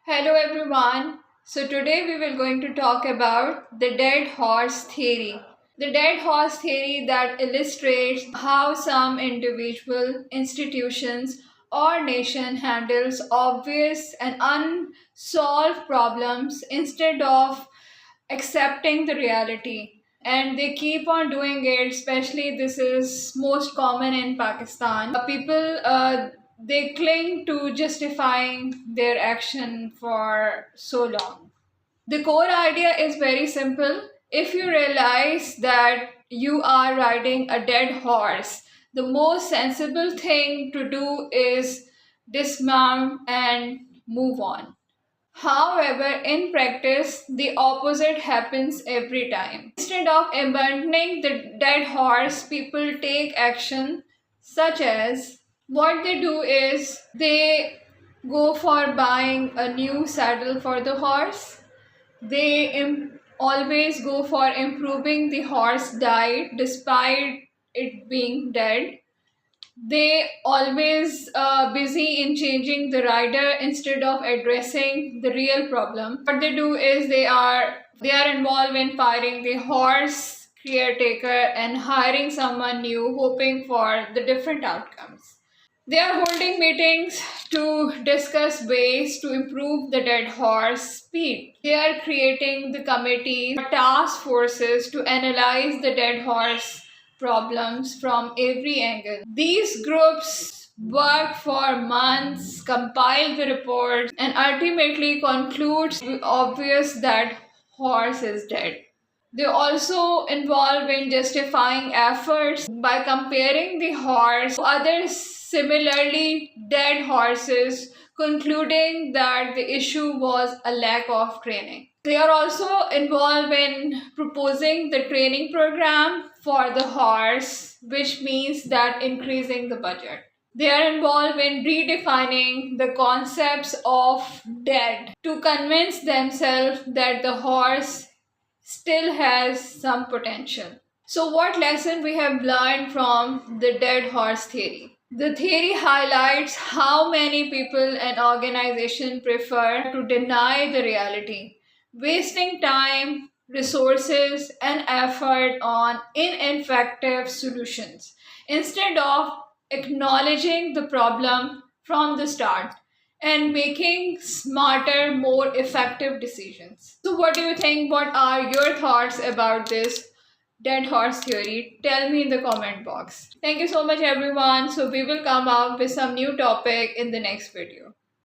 Hello everyone. So today we will going to talk about the dead horse theory. The dead horse theory that illustrates how some individual institutions or nation handles obvious and unsolved problems instead of accepting the reality, and they keep on doing it. Especially this is most common in Pakistan. People they cling to justifying their action for so long. The core idea is very simple. If you realize that you are riding a dead horse, the most sensible thing to do is dismount and move on. However, in practice, the opposite happens every time. Instead of abandoning the dead horse, people take action, such as what they do is they go for buying a new saddle for the horse. They always go for improving the horse diet despite it being dead. They always busy in changing the rider instead of addressing the real problem. What they do is they are involved in firing the horse caretaker and hiring someone new, hoping for the different outcomes. They are holding meetings to discuss ways to improve the dead horse speed. They are creating the committees or task forces to analyze the dead horse problems from every angle. These groups work for months, compile the reports, and ultimately concludes obvious that horse is dead. They also involve in justifying efforts by comparing the horse to other similarly dead horses, concluding that the issue was a lack of training. They are also involved in proposing the training program for the horse, which means that increasing the budget. They are involved in redefining the concepts of dead to convince themselves that the horse still has some potential. So, what lesson we have learned from the dead horse theory? The theory highlights how many people and organizations prefer to deny the reality, wasting time, resources, and effort on ineffective solutions instead of acknowledging the problem from the start and making smarter, more effective decisions. So, what do you think? What are your thoughts about this dead horse theory? Tell me in the comment box. Thank you so much, everyone. So, we will come up with some new topic in the next video.